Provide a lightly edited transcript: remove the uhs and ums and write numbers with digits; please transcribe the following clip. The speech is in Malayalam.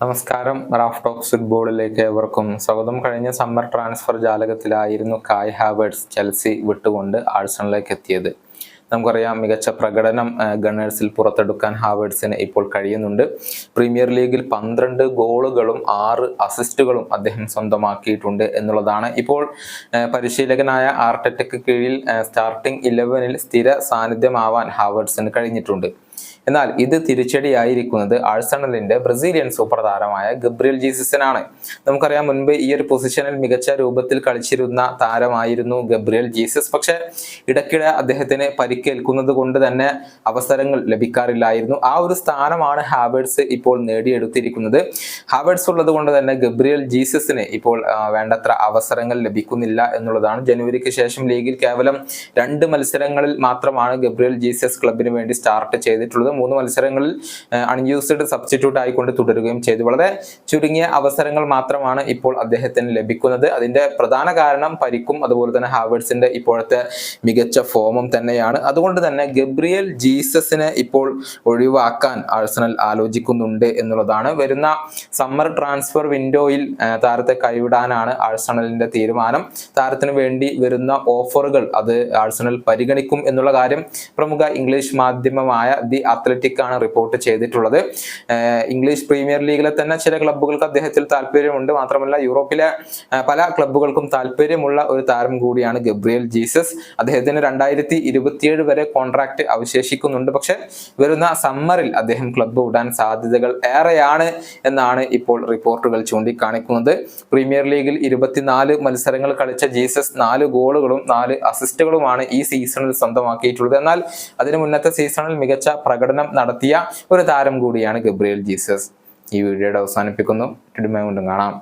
നമസ്കാരം. റാഫ് ടോക്സ് ഫുട്ബോളിലേക്ക് ഏവർക്കും സ്വാഗതം. കഴിഞ്ഞ സമ്മർ ട്രാൻസ്ഫർ ജാലകത്തിലായിരുന്നു കായ് ഹാവേർട്സ് ചെൽസി വിട്ടുകൊണ്ട് ആഴ്സണലിലേക്ക് എത്തിയത്. നമുക്കറിയാം, മികച്ച പ്രകടനം ഗണ്ണേഴ്സിൽ പുറത്തെടുക്കാൻ ഹാവേർട്സിന് ഇപ്പോൾ കഴിയുന്നുണ്ട്. പ്രീമിയർ ലീഗിൽ 12 ഗോളുകളും 6 അസിസ്റ്റുകളും അദ്ദേഹം സ്വന്തമാക്കിയിട്ടുണ്ട് എന്നുള്ളതാണ്. ഇപ്പോൾ പരിശീലകനായ ആർട്ടറ്റയ്ക്ക് കീഴിൽ സ്റ്റാർട്ടിംഗ് 11-ൽ സ്ഥിര സാന്നിധ്യമാവാൻ ഹാവേർട്സിന് കഴിഞ്ഞിട്ടുണ്ട്. എന്നാൽ ഇത് തിരിച്ചടിയായിരിക്കുന്നത് ആഴ്സണലിന്റെ ബ്രസീലിയൻ സൂപ്പർ താരമായ ഗബ്രിയൽ ജീസസിനാണ്. നമുക്കറിയാം, മുൻപ് ഈ ഒരു പൊസിഷനിൽ മികച്ച രൂപത്തിൽ കളിച്ചിരുന്ന താരമായിരുന്നു ഗബ്രിയൽ ജീസസ്. പക്ഷെ ഇടയ്ക്കിടെ അദ്ദേഹത്തിന് പരിക്കേൽക്കുന്നത് കൊണ്ട് തന്നെ അവസരങ്ങൾ ലഭിക്കാറില്ലായിരുന്നു. ആ ഒരു സ്ഥാനമാണ് ഹാവേർട്സ് ഇപ്പോൾ നേടിയെടുത്തിരിക്കുന്നത്. ഹാവേർട്സ് ഉള്ളത് കൊണ്ട് തന്നെ ഗബ്രിയൽ ജീസസിന് ഇപ്പോൾ വേണ്ടത്ര അവസരങ്ങൾ ലഭിക്കുന്നില്ല എന്നുള്ളതാണ്. ജനുവരിക്ക് ശേഷം ലീഗിൽ കേവലം 2 മത്സരങ്ങളിൽ മാത്രമാണ് ഗബ്രിയൽ ജീസസ് ക്ലബിന് വേണ്ടി സ്റ്റാർട്ട് ചെയ്തിട്ടുള്ളത്. 3 മത്സരങ്ങളിൽ അൺയൂസ്ഡ് സബ്സ്റ്റിറ്റ്യൂട്ട് ആയിക്കൊണ്ട് തുടരുകയും ചെയ്തു. വളരെ ചുരുങ്ങിയ അവസരങ്ങൾ മാത്രമാണ് ഇപ്പോൾ അദ്ദേഹത്തിന് ലഭിക്കുന്നത്. അതിന്റെ പ്രധാന കാരണം പരിക്കും അതുപോലെ തന്നെ ഹാവേർട്സിന്റെ ഇപ്പോഴത്തെ മികച്ച ഫോമും തന്നെയാണ്. അതുകൊണ്ട് തന്നെ ഗബ്രിയൽ ജീസസിനെ ഇപ്പോൾ ഒഴിവാക്കാൻ ആഴ്സണൽ ആലോചിക്കുന്നുണ്ട് എന്നുള്ളതാണ്. വരുന്ന സമ്മർ ട്രാൻസ്ഫർ വിൻഡോയിൽ താരത്തെ കൈവിടാനാണ് ആഴ്സണലിന്റെ തീരുമാനം. താരത്തിന് വേണ്ടി വരുന്ന ഓഫറുകൾ അത് ആഴ്സണൽ പരിഗണിക്കും എന്നുള്ള കാര്യം പ്രമുഖ ഇംഗ്ലീഷ് മാധ്യമമായ ദി അത്ലറ്റിക് ആണ് റിപ്പോർട്ട് ചെയ്തിട്ടുള്ളത്. ഇംഗ്ലീഷ് പ്രീമിയർ ലീഗിലെ തന്നെ ചില ക്ലബ്ബുകൾക്ക് അദ്ദേഹത്തിൽ താല്പര്യമുണ്ട്. മാത്രമല്ല, യൂറോപ്പിലെ പല ക്ലബ്ബുകൾക്കും താല്പര്യമുള്ള ഒരു താരം കൂടിയാണ് ഗബ്രിയൽ ജീസസ്. അദ്ദേഹത്തിന് 2027 വരെ കോൺട്രാക്ട് അവശേഷിക്കുന്നുണ്ട്. പക്ഷെ വരുന്ന സമ്മറിൽ അദ്ദേഹം ക്ലബ്ബ് വിടാൻ സാധ്യതകൾ ഏറെയാണ് എന്നാണ് ഇപ്പോൾ റിപ്പോർട്ടുകൾ ചൂണ്ടിക്കാണിക്കുന്നത്. പ്രീമിയർ ലീഗിൽ 24 മത്സരങ്ങൾ കളിച്ച ജീസസ് 4 ഗോളുകളും 4 അസിസ്റ്റുകളുമാണ് ഈ സീസണിൽ സ്വന്തമാക്കിയിട്ടുള്ളത്. എന്നാൽ അതിന് മുന്നത്തെ സീസണിൽ മികച്ച പ്രകടനം നടത്തിയ ഒരു താരം കൂടിയാണ് ഗബ്രിയൽ ജീസസ്. ഈ വീഡിയോയുടെ അവസാനിപ്പിക്കുന്നു. വീണ്ടും കാണാം.